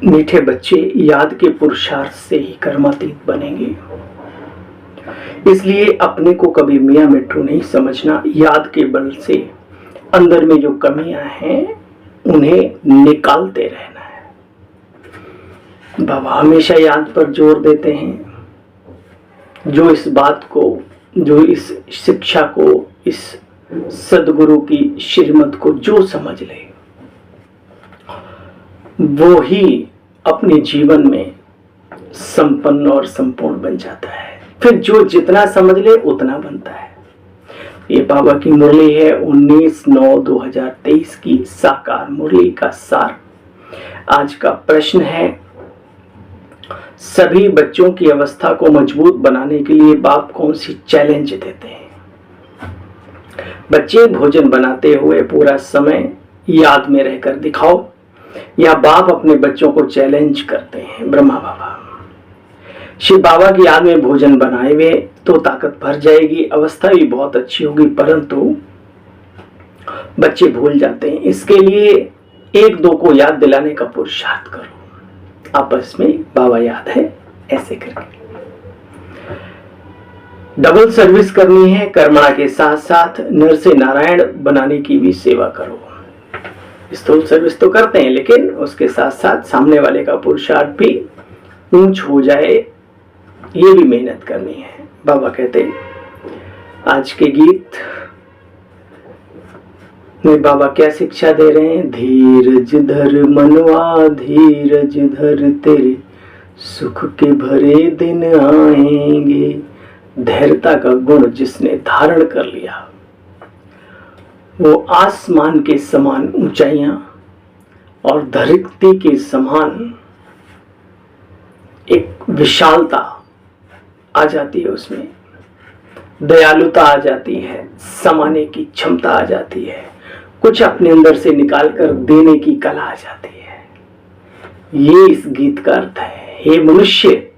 मीठे बच्चे याद के पुरुषार्थ से ही कर्मातीत बनेंगे। इसलिए अपने को कभी मियाँ मिट्ठू नहीं समझना। याद के बल से अंदर में जो कमियां हैं उन्हें निकालते रहना है। बाबा हमेशा याद पर जोर देते हैं। जो इस बात को, जो इस शिक्षा को, इस सदगुरु की श्रीमत को जो समझ ले वो ही अपने जीवन में संपन्न और संपूर्ण बन जाता है। फिर जो जितना समझ ले उतना बनता है। ये बाबा की मुरली है 19/9/2023 की साकार मुरली का सार। आज का प्रश्न है, सभी बच्चों की अवस्था को मजबूत बनाने के लिए बाप कौन सी चैलेंज देते हैं? बच्चे भोजन बनाते हुए पूरा समय याद में रहकर दिखाओ, या बाप अपने बच्चों को चैलेंज करते हैं? ब्रह्मा बाबा शिव बाबा की याद में भोजन बनाए हुए तो ताकत भर जाएगी, अवस्था भी बहुत अच्छी होगी, परंतु बच्चे भूल जाते हैं। इसके लिए एक दो को याद दिलाने का पुरुषार्थ करो। आपस में बाबा याद है ऐसे करके डबल सर्विस करनी है। कर्मणा के साथ साथ नर से नारायण बनाने की भी सेवा करो। स्थूल सर्विस तो करते हैं, लेकिन उसके साथ साथ सामने वाले का पुरुषार्थ भी ऊंच हो जाए, ये भी मेहनत करनी है। बाबा कहते आज के गीत में बाबा क्या शिक्षा दे रहे हैं? धीरज धर मनवा धीरज धर, तेरे सुख के भरे दिन आएंगे। धैर्यता का गुण जिसने धारण कर लिया वो आसमान के समान ऊंचाइयां और धरती के समान एक विशालता आ जाती है, उसमें दयालुता आ जाती है, समाने की क्षमता आ जाती है, कुछ अपने अंदर से निकालकर देने की कला आ जाती है। ये इस गीत का अर्थ है। हे मनुष्य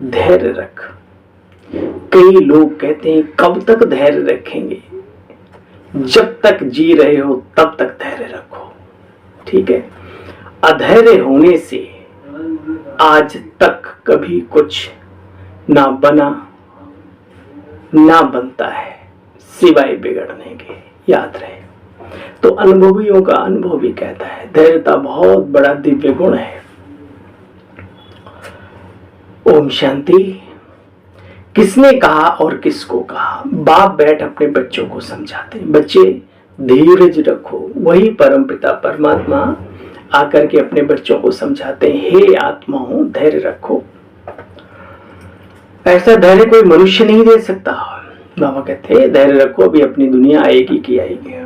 धैर्य रख। कई लोग कहते हैं कब तक धैर्य रखेंगे? जब तक जी रहे हो तब तक धैर्य रखो, ठीक है? अधैर्य होने से आज तक कभी कुछ ना बना ना बनता है सिवाय बिगड़ने के, याद रहे। तो अनुभवियों का अनुभव भी कहता है धैर्यता बहुत बड़ा दिव्य गुण है। ओम शांति। किसने कहा और किसको कहा? बाप बैठ अपने बच्चों को समझाते हैं, बच्चे धीरज रखो। वही परमपिता परमात्मा आकर के अपने बच्चों को समझाते हैं, हे आत्माओं धैर्य रखो। ऐसा धैर्य कोई मनुष्य नहीं दे सकता। बाबा कहते हैं धैर्य रखो, अभी अपनी दुनिया आएगी की आएगी।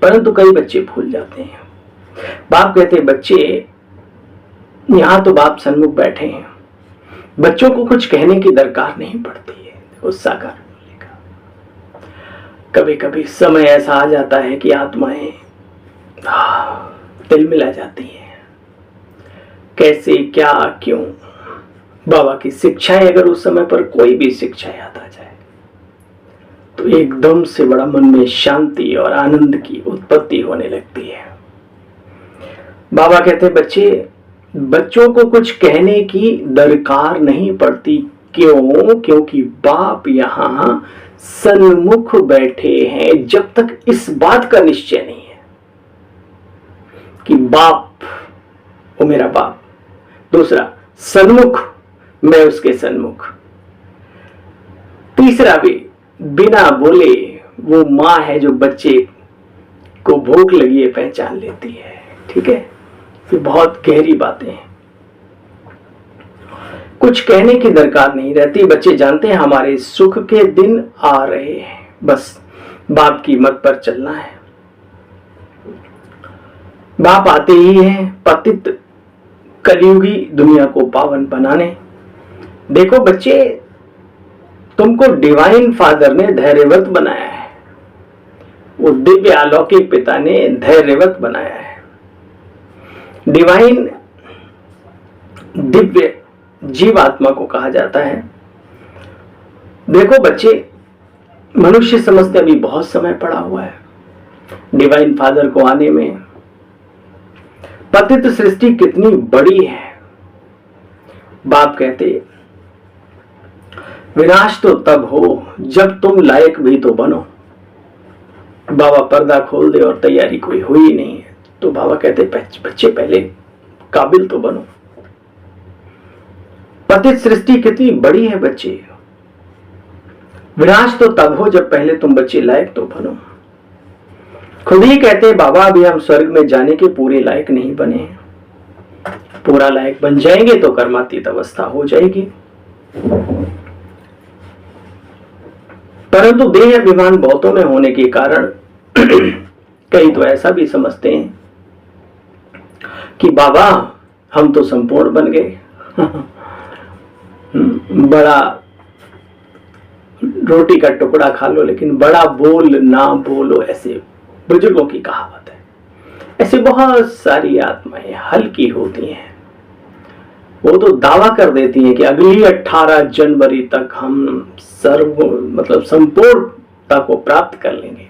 परंतु कई बच्चे भूल जाते हैं। बाप कहते हैं बच्चे, यहां तो बाप सन्मुख बैठे हैं, बच्चों को कुछ कहने की दरकार नहीं पड़ती है। देखो साकार बोलने का कभी कभी समय ऐसा आ जाता है कि आत्माएं दिल मिला जाती हैं। कैसे, क्या, क्यों? बाबा की शिक्षाएं अगर उस समय पर कोई भी शिक्षा याद आ जाए तो एकदम से बड़ा मन में शांति और आनंद की उत्पत्ति होने लगती है। बाबा कहते बच्चे, बच्चों को कुछ कहने की दरकार नहीं पड़ती। क्यों? क्योंकि बाप यहां सन्मुख बैठे हैं। जब तक इस बात का निश्चय नहीं है कि बाप वो मेरा बाप, दूसरा सन्मुख मैं उसके सन्मुख, तीसरा भी बिना बोले वो माँ है जो बच्चे को भूख लगी है पहचान लेती है, ठीक है? ये बहुत गहरी बातें हैं। कुछ कहने की दरकार नहीं रहती। बच्चे जानते हैं हमारे सुख के दिन आ रहे हैं, बस बाप की मत पर चलना है। बाप आते ही हैं पतित कलयुगी दुनिया को पावन बनाने। देखो बच्चे, तुमको डिवाइन फादर ने धैर्यवत बनाया है, वो दिव्य अलौकिक पिता ने धैर्यवत बनाया है। डिवाइन दिव्य जीवात्मा को कहा जाता है। देखो बच्चे, मनुष्य समझते अभी बहुत समय पड़ा हुआ है डिवाइन फादर को आने में। पतित सृष्टि कितनी बड़ी है। बाप कहते विनाश तो तब हो जब तुम लायक भी तो बनो। बाबा पर्दा खोल दे और तैयारी कोई हुई नहीं है तो बाबा कहते बच्चे पहले काबिल तो बनो। पतित सृष्टि कितनी बड़ी है बच्चे, विनाश तो तब हो जब पहले तुम बच्चे लायक तो बनो। खुद ही कहते बाबा अभी हम स्वर्ग में जाने के पूरे लायक नहीं बने हैं, पूरा लायक बन जाएंगे तो कर्मातीत अवस्था हो जाएगी। परंतु देह अभिमान बहुतों में होने के कारण कई तो ऐसा भी समझते हैं कि बाबा हम तो संपूर्ण बन गए बड़ा रोटी का टुकड़ा खा लो लेकिन बड़ा बोल ना बोलो, ऐसे बुजुर्गों की कहावत है। ऐसे बहुत सारी आत्माएं हल्की होती हैं, वो तो दावा कर देती हैं कि अगली 18 जनवरी तक हम संपूर्णता को प्राप्त कर लेंगे।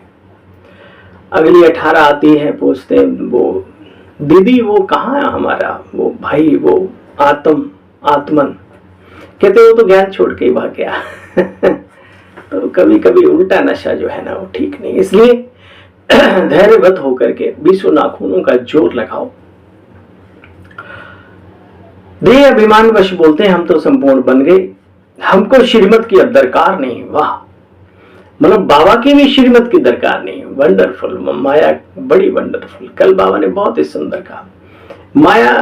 अगली 18 आती है, पूछते हैं वो दीदी वो कहाँ है हमारा वो भाई वो आत्मन, कहते वो तो ज्ञान छोड़ के ही भाग गया तो कभी कभी उल्टा नशा जो है ना वो ठीक नहीं, इसलिए धैर्यवत होकर के 20 नाखूनों का जोर लगाओ। देह अभिमान वश बोलते हैं हम तो संपूर्ण बन गए, हमको श्रीमत की अब दरकार नहीं। वाह, मतलब बाबा की भी श्रीमत की दरकार नहीं। वंडरफुल, माया बड़ी वंडरफुल। कल बाबा ने बहुत ही सुंदर कहा, माया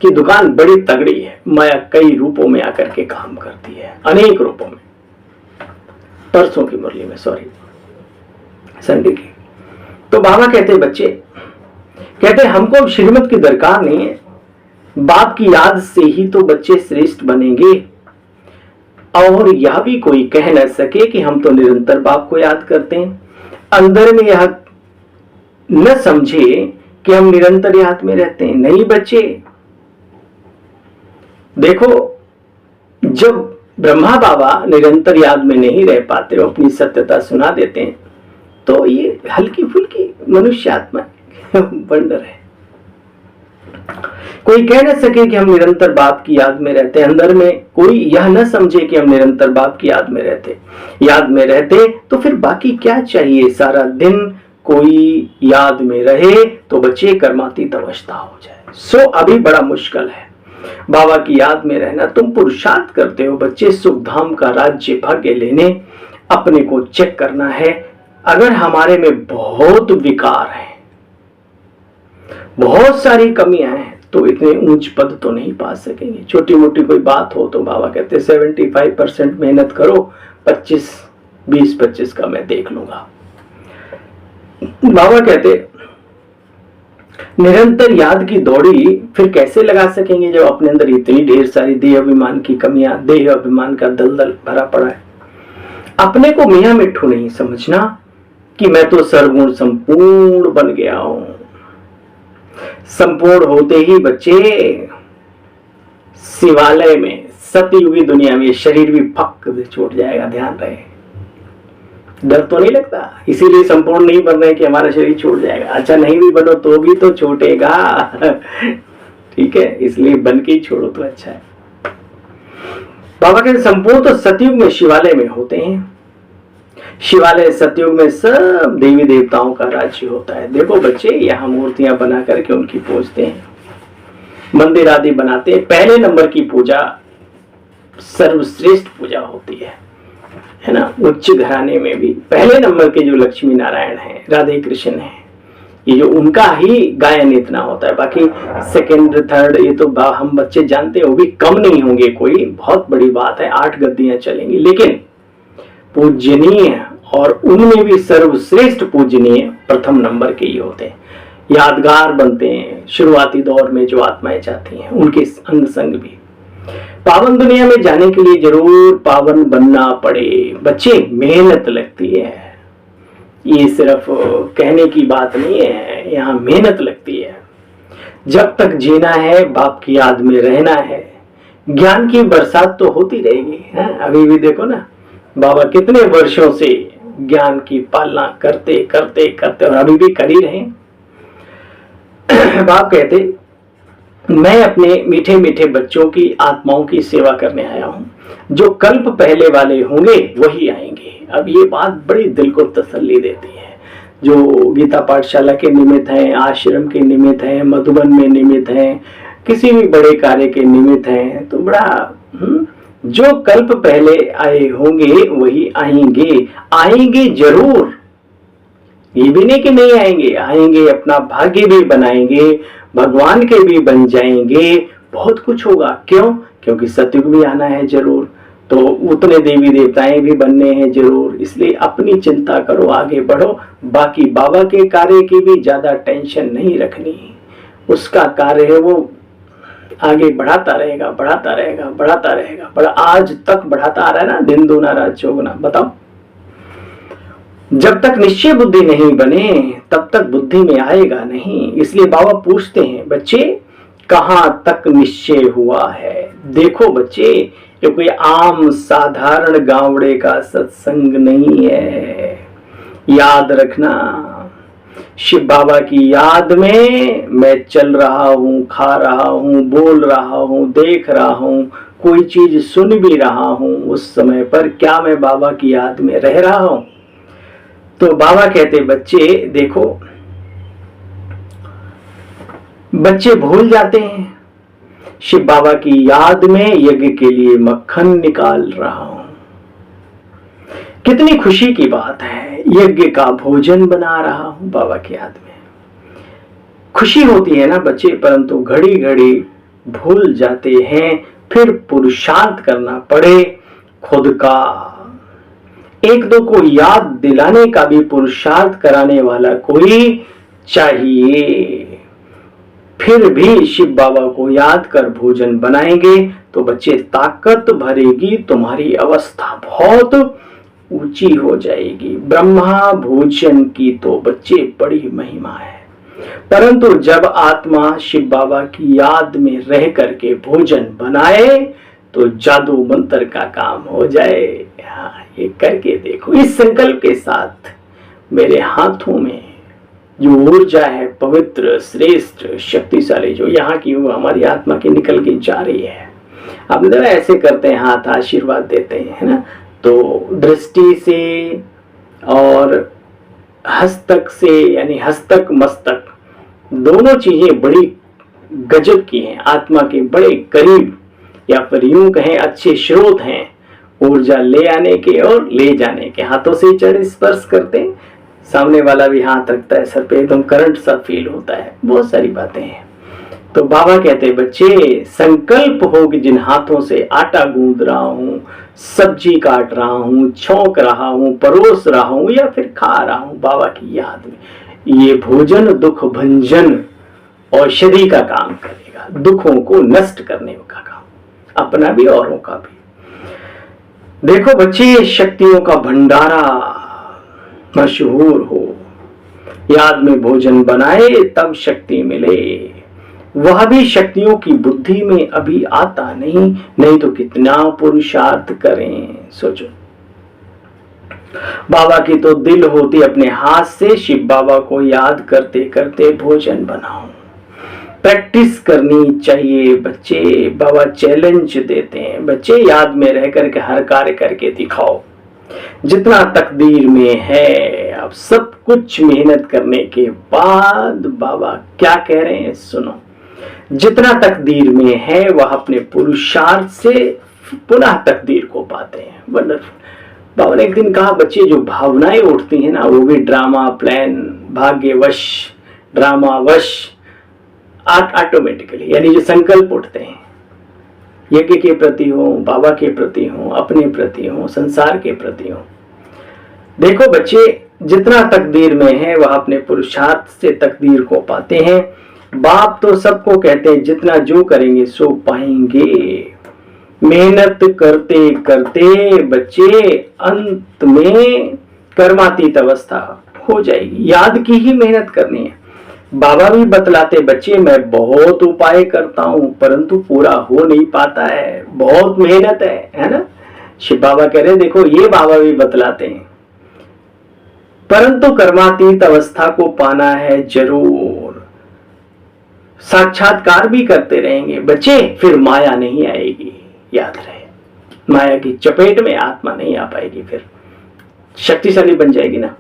की दुकान बड़ी तगड़ी है। माया कई रूपों में आकर के काम करती है, अनेक रूपों में। परसों की मुरली में, सॉरी संडे की, तो बाबा कहते बच्चे कहते हमको अब श्रीमत की दरकार नहीं है, बाप की याद से ही तो बच्चे श्रेष्ठ बनेंगे। और यह भी कोई कह न सके कि हम तो निरंतर बाप को याद करते हैं। अंदर में यह न समझे कि हम निरंतर याद में रहते हैं। नहीं बच्चे, देखो जब ब्रह्मा बाबा निरंतर याद में नहीं रह पाते और अपनी सत्यता सुना देते हैं तो ये हल्की फुल्की मनुष्य आत्मा वंडर है। कोई कह न सके कि हम निरंतर बाप की याद में रहते, अंदर में कोई यह न समझे कि हम निरंतर बाप की याद में रहते तो फिर बाकी क्या चाहिए। सारा दिन कोई याद में रहे तो बच्चे कर्मातीत अवस्था हो जाए। सो अभी बड़ा मुश्किल है बाबा की याद में रहना। तुम पुरुषार्थ करते हो बच्चे सुख धाम का राज्य भाग्य लेने, अपने को चेक करना है। अगर हमारे में बहुत विकार है, बहुत सारी कमियां हैं तो इतने ऊंच पद तो नहीं पा सकेंगे। छोटी मोटी कोई बात हो तो बाबा कहते 75% मेहनत करो, 20-25 का मैं देख लूंगा। बाबा कहते निरंतर याद की दौड़ी फिर कैसे लगा सकेंगे जब अपने अंदर इतनी ढेर सारी देह अभिमान की कमियां, देह अभिमान का दलदल भरा पड़ा है। अपने को मियां मिट्ठू नहीं समझना कि मैं तो सर्वगुण संपूर्ण बन गया हूं। संपूर्ण होते ही बच्चे शिवालय में सतयुगी दुनिया में शरीर भी फक छूट जाएगा। ध्यान रहे, डर तो नहीं लगता। इसीलिए संपूर्ण नहीं बन रहे कि हमारा शरीर छूट जाएगा। अच्छा नहीं भी बनो तो भी तो छूटेगा ठीक है, इसलिए बन के ही छोड़ो तो अच्छा है। बाबा कहते संपूर्ण तो सतयुग में शिवालय में होते हैं। शिवालय सतयुग में सब देवी देवताओं का राज्य होता है। देखो बच्चे यहाँ मूर्तियां बना करके उनकी पूजते हैं, मंदिर आदि बनाते हैं। पहले नंबर की पूजा सर्वश्रेष्ठ पूजा होती है ना। उच्च घराने में भी पहले नंबर के जो लक्ष्मी नारायण हैं, राधे कृष्ण हैं, ये जो उनका ही गायन इतना होता है। बाकी सेकंड थर्ड ये तो हम बच्चे जानते हैं, वो भी कम नहीं होंगे। कोई बहुत बड़ी बात है, 8 गद्दियां चलेंगी, लेकिन पूजनीय और उनमें भी सर्वश्रेष्ठ पूजनीय प्रथम नंबर के ही होते हैं। यादगार बनते हैं शुरुआती दौर में जो आत्माएं चाहती हैं, उनके अंग संग भी। पावन दुनिया में जाने के लिए जरूर पावन बनना पड़े। बच्चे मेहनत लगती है, ये सिर्फ कहने की बात नहीं है, यहाँ मेहनत लगती है। जब तक जीना है बाप की याद में रहना है। ज्ञान की बरसात तो होती रहेगी है? अभी भी देखो ना बाबा कितने वर्षों से ज्ञान की पालना करते करते करते और अभी भी कर ही रहे। बाप कहते मैं अपने मीठे मीठे बच्चों की आत्माओं की सेवा करने आया हूँ। जो कल्प पहले वाले होंगे वही आएंगे। अब ये बात बड़ी दिल को तसल्ली देती है। जो गीता पाठशाला के निमित्त हैं, आश्रम के निमित्त हैं, मधुबन में निमित्त हैं, किसी भी बड़े कार्य के निमित्त हैं, तो बड़ा जो कल्प पहले आए होंगे वही आएंगे। आएंगे जरूर, ये भी नहीं कि नहीं आएंगे, आएंगे, अपना भाग्य भी बनाएंगे, भगवान के भी बन जाएंगे, बहुत कुछ होगा। क्यों? क्योंकि सतयुग भी आना है जरूर, तो उतने देवी देवताएं भी बनने हैं जरूर। इसलिए अपनी चिंता करो, आगे बढ़ो। बाकी बाबा के कार्य की भी ज्यादा टेंशन नहीं रखनी। उसका कार्य है वो आगे बढ़ाता रहेगा, बढ़ाता रहेगा, बढ़ाता रहेगा। बड़ा आज तक बढ़ाता आ रहा है ना, दिन दूना रात चौगुना। बताओ, जब तक निश्चय बुद्धि नहीं बने तब तक बुद्धि में आएगा नहीं। इसलिए बाबा पूछते हैं, बच्चे कहां तक निश्चय हुआ है? देखो बच्चे, ये कोई आम साधारण गावड़े का सत्संग नहीं है। याद रखना, शिव बाबा की याद में मैं चल रहा हूँ, खा रहा हूँ, बोल रहा हूँ, देख रहा हूँ, कोई चीज सुन भी रहा हूँ। उस समय पर क्या मैं बाबा की याद में रह रहा हूँ? तो बाबा कहते, बच्चे देखो, बच्चे भूल जाते हैं। शिव बाबा की याद में यज्ञ के लिए मक्खन निकाल रहा हूं। कितनी खुशी की बात है, यज्ञ का भोजन बना रहा हूं बाबा की याद में। खुशी होती है ना बच्चे, परंतु घड़ी घड़ी भूल जाते हैं। फिर पुरुषार्थ करना पड़े खुद का। एक दो को याद दिलाने का भी पुरुषार्थ कराने वाला कोई चाहिए। फिर भी शिव बाबा को याद कर भोजन बनाएंगे तो बच्चे ताकत भरेगी, तुम्हारी अवस्था बहुत ऊंची हो जाएगी। ब्रह्मा भोजन की तो बच्चे बड़ी महिमा है, परंतु जब आत्मा शिव बाबा की याद में रह करके भोजन बनाए तो जादू मंत्र का काम हो जाए। हाँ, ये करके देखो। इस संकल्प के साथ मेरे हाथों में जो ऊर्जा है, पवित्र, श्रेष्ठ, शक्तिशाली, जो यहाँ की वो हमारी आत्मा की निकल के जा रही है। आप देखो ऐसे करते हैं, हाथ आशीर्वाद देते हैं, है ना। तो दृष्टि से और हस्तक से, यानी हस्तक मस्तक दोनों चीजें बड़ी गजब की हैं, आत्मा के बड़े करीब, या फिर यूं कहें अच्छे स्रोत हैं ऊर्जा ले आने के और ले जाने के। हाथों से चढ़ स्पर्श करते हैं, सामने वाला भी हाथ रखता है सर पे, एकदम करंट सा फील होता है। बहुत सारी बातें हैं। तो बाबा कहते हैं, बच्चे संकल्प हो कि जिन हाथों से आटा गूंद रहा हूँ, सब्जी काट रहा हूँ, छौंक रहा हूँ, परोस रहा हूँ, या फिर खा रहा हूँ बाबा की याद में, ये भोजन दुख भंजन औषधि का काम करेगा, दुखों को नष्ट करने का काम, अपना भी औरों का भी। देखो बच्चे, शक्तियों का भंडारा मशहूर हो। याद में भोजन बनाए तब शक्ति मिले। वह भी शक्तियों की बुद्धि में अभी आता नहीं तो कितना पुरुषार्थ करें। सोचो, बाबा की तो दिल होती अपने हाथ से शिव बाबा को याद करते करते भोजन बनाओ। प्रैक्टिस करनी चाहिए बच्चे। बाबा चैलेंज देते हैं, बच्चे याद में रह करके हर कार्य करके दिखाओ जितना तकदीर में है। अब सब कुछ मेहनत करने के बाद बाबा क्या कह रहे हैं सुनो। जितना तकदीर में है वह अपने पुरुषार्थ से पुनः तकदीर को पाते हैं। वंडरफुल। बाबा ने एक दिन कहा, बच्चे जो भावनाएं उठती हैं ना, वो भी ड्रामा प्लान, भाग्यवश, ड्रामावश, ऑटोमेटिकली, यानी जो संकल्प उठते हैं यज्ञ के प्रति हो, बाबा के प्रति हो, अपने प्रति हो, संसार के प्रति हो। देखो बच्चे, जितना तकदीर में है वह अपने पुरुषार्थ से तकदीर को पाते हैं। बाप तो सबको कहते हैं जितना जो करेंगे सो पाएंगे। मेहनत करते करते बच्चे अंत में कर्मातीत अवस्था हो जाएगी। याद की ही मेहनत करनी है। बाबा भी बतलाते, बच्चे मैं बहुत उपाय करता हूं परंतु पूरा हो नहीं पाता है, बहुत मेहनत है ना। शिव बाबा कह रहे देखो, ये बाबा भी बतलाते हैं, परंतु कर्मातीत अवस्था को पाना है जरूर। साक्षात्कार भी करते रहेंगे बच्चे, फिर माया नहीं आएगी। याद रहे, माया की चपेट में आत्मा नहीं आ पाएगी, फिर शक्तिशाली बन जाएगी ना।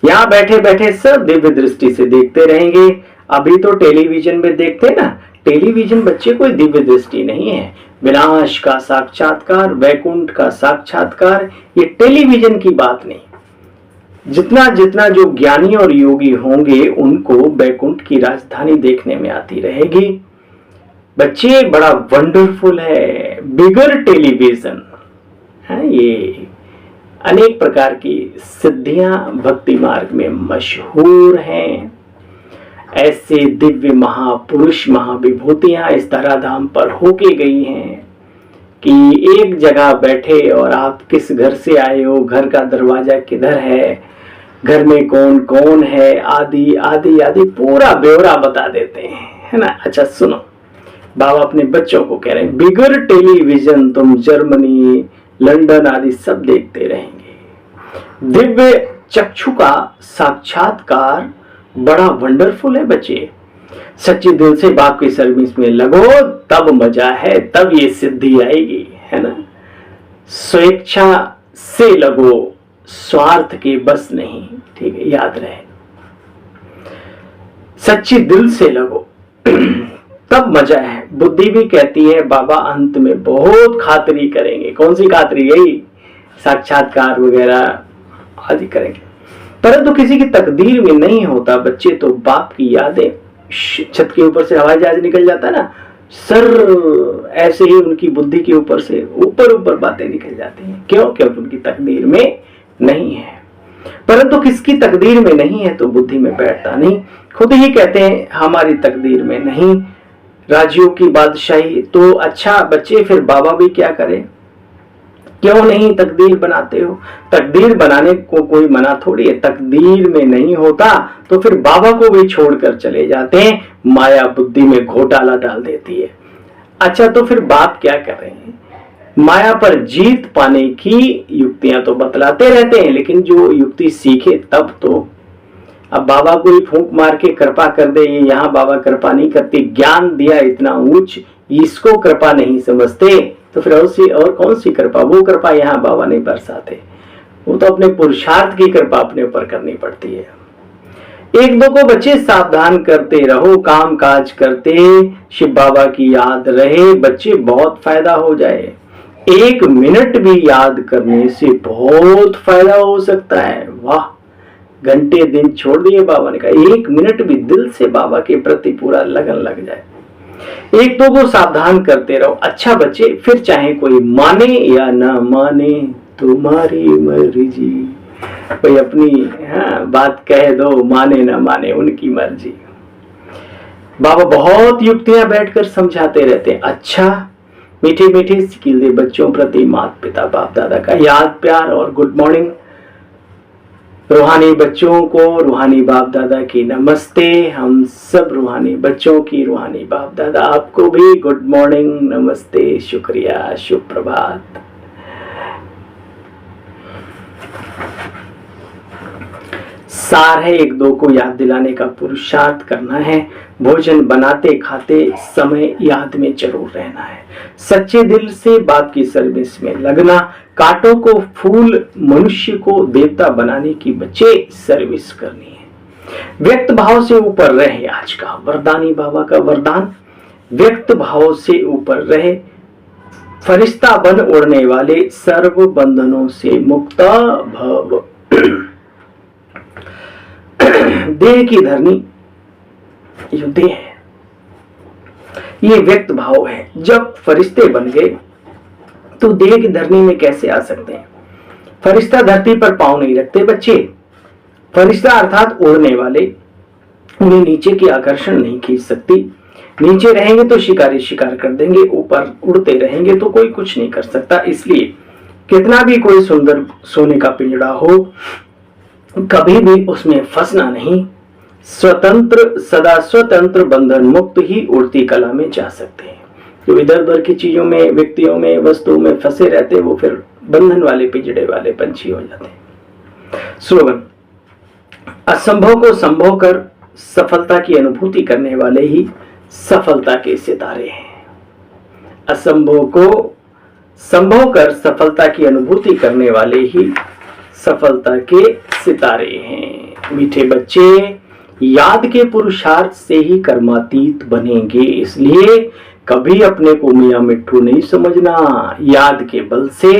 यहां बैठे बैठे सब दिव्य दृष्टि से देखते रहेंगे। अभी तो टेलीविजन में देखते ना, टेलीविजन बच्चे कोई दिव्य दृष्टि नहीं है। विनाश का साक्षात्कार, वैकुंठ का साक्षात्कार, ये टेलीविजन की बात नहीं। जितना जितना जो ज्ञानी और योगी होंगे उनको वैकुंठ की राजधानी देखने में आती रहेगी। बच्चे बड़ा वंडरफुल है, बिगर टेलीविजन है। ये अनेक प्रकार की सिद्धियां भक्ति मार्ग में मशहूर हैं। ऐसे दिव्य महापुरुष महाविभूतियां इस धराधाम पर होके गई हैं कि एक जगह बैठे और आप किस घर से आए हो, घर का दरवाजा किधर है, घर में कौन कौन है, आदि आदि आदि पूरा ब्यौरा बता देते हैं, है ना। अच्छा सुनो, बाबा अपने बच्चों को कह रहे हैं, बिगर टेलीविजन तुम जर्मनी, लंदन आदि सब देखते रहेंगे। दिव्य चक्षु का साक्षात्कार बड़ा वंडरफुल है बच्चे। सच्चे दिल से बाप की सर्विस में लगो, तब मजा है, तब ये सिद्धि आएगी, है ना। स्वेच्छा से लगो, स्वार्थ के बस नहीं, ठीक है, याद रहे। सच्चे दिल से लगो तब मजा है। बुद्धि भी कहती है बाबा अंत में बहुत खातरी करेंगे। कौन सी खातरी? यही साक्षात्कार वगैरह आदि करेंगे, परंतु किसी की तकदीर में नहीं होता बच्चे। तो बाप की यादें, छत के ऊपर से हवाई जहाज निकल जाता है ना सर, ऐसे ही उनकी बुद्धि के ऊपर से ऊपर ऊपर बातें निकल जाती हैं। क्यों? क्योंकि उनकी तकदीर में नहीं है। परंतु किसकी तकदीर में नहीं है तो बुद्धि में बैठता नहीं। खुद ही कहते हैं हमारी तकदीर में नहीं, राजियों की बादशाही। तो अच्छा बच्चे, फिर बाबा भी क्या करें? क्यों नहीं तकदीर बनाते हो? तकदीर बनाने को कोई मना थोड़ी है। तकदीर में नहीं होता तो फिर बाबा को भी छोड़कर चले जाते हैं। माया बुद्धि में घोटाला डाल देती है। अच्छा तो फिर बाप क्या कर रहे हैं? माया पर जीत पाने की युक्तियां तो बतलाते रहते हैं, लेकिन जो युक्ति सीखे तब तो। अब बाबा को ही फूंक मार के कृपा कर दे, ये यहाँ बाबा कृपा नहीं करते। ज्ञान दिया इतना ऊंच, इसको कृपा नहीं समझते, तो फिर और कौन सी कृपा? वो कृपा यहाँ बाबा नहीं बरसाते। वो तो अपने पुरुषार्थ की कृपा अपने ऊपर करनी पड़ती है। एक दो को बच्चे सावधान करते रहो, काम काज करते शिव बाबा की याद रहे, बच्चे बहुत फायदा हो जाए। 1 मिनट भी याद करने से बहुत फायदा हो सकता है। वाह, घंटे दिन छोड़ दिए बाबा ने कहा, 1 मिनट भी दिल से बाबा के प्रति पूरा लगन लग जाए। एक दो को सावधान करते रहो। अच्छा बच्चे, फिर चाहे कोई माने या ना माने तुम्हारी मर्जी। कोई अपनी बात कह दो, माने ना माने उनकी मर्जी। बाबा बहुत युक्तियां बैठकर समझाते रहते हैं। अच्छा, मीठी मीठी सिकिल दे बच्चों प्रति माता पिता बाप दादा का याद प्यार और गुड मॉर्निंग। रूहानी बच्चों को रूहानी बाप दादा की नमस्ते। हम सब रूहानी बच्चों की रूहानी बाप दादा आपको भी गुड मॉर्निंग, नमस्ते, शुक्रिया, शुभ प्रभात। सार है, एक दो को याद दिलाने का पुरुषार्थ करना है। भोजन बनाते खाते समय याद में जरूर रहना है। सच्चे दिल से बाप की सर्विस में लगना। कांटों को फूल, मनुष्य को देवता बनाने की बच्चे सर्विस करनी है। व्यक्त भाव से ऊपर रहे। आज का वरदानी बाबा का वरदान, व्यक्त भाव से ऊपर रहे। फरिश्ता बन उड़ने वाले सर्व बंधनों से मुक्त भव। देह की धरनी जो देह है, ये व्यक्त भाव है। जब फरिश्ते बन गए तो देह की धरनी में कैसे आ सकते हैं? फरिश्ता धरती पर पांव नहीं रखते बच्चे। फरिश्ता अर्थात उड़ने वाले, उन्हें नीचे की आकर्षण नहीं खींच सकती। नीचे रहेंगे तो शिकारी शिकार कर देंगे, ऊपर उड़ते रहेंगे तो कोई कुछ नहीं कर सकता। इसलिए कितना भी कोई सुंदर सोने का पिंजड़ा हो, कभी भी उसमें फंसना नहीं। स्वतंत्र, सदा स्वतंत्र, बंधन मुक्त ही उड़ती कला में जा सकते हैं। जो इधर उधर की चीजों में, व्यक्तियों में, वस्तुओं में फंसे रहते, वो फिर बंधन वाले पिंजड़े वाले पंछी हो जाते हैं। स्लोगन, असंभव को संभव कर सफलता की अनुभूति करने वाले ही सफलता के सितारे हैं। असंभव को संभव कर सफलता की अनुभूति करने वाले ही सफलता के सितारे हैं। मीठे बच्चे याद के पुरुषार्थ से ही कर्मातीत बनेंगे, इसलिए कभी अपने को मियां मिट्ठू नहीं समझना। याद के बल से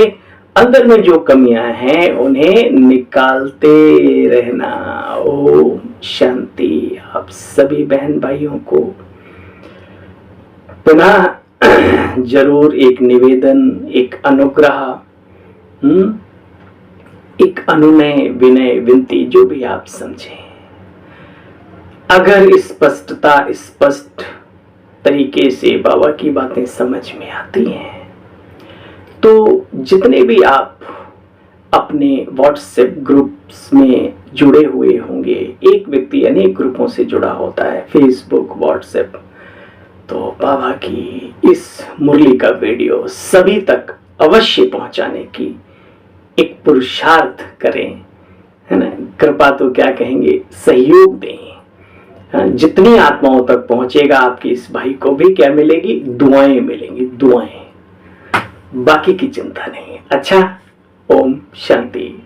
अंदर में जो कमियां हैं उन्हें निकालते रहना। ओम शांति। आप सभी बहन भाइयों को पुनः जरूर एक निवेदन, एक अनुग्रह, एक अनुनय, विनय, विनती, जो भी आप समझें। अगर स्पष्ट तरीके से बाबा की बातें समझ में आती हैं तो जितने भी आप अपने व्हाट्सएप ग्रुप्स में जुड़े हुए होंगे, एक व्यक्ति अनेक ग्रुपों से जुड़ा होता है, फेसबुक, व्हाट्सएप, तो बाबा की इस मुरली का वीडियो सभी तक अवश्य पहुंचाने की एक पुरुषार्थ करें, है ना। कृपा तो क्या कहेंगे, सहयोग दें। जितनी आत्माओं तक पहुंचेगा आपके इस भाई को भी क्या मिलेगी, दुआएं मिलेंगी, दुआएं, बाकी की चिंता नहीं। अच्छा, ओम शांति।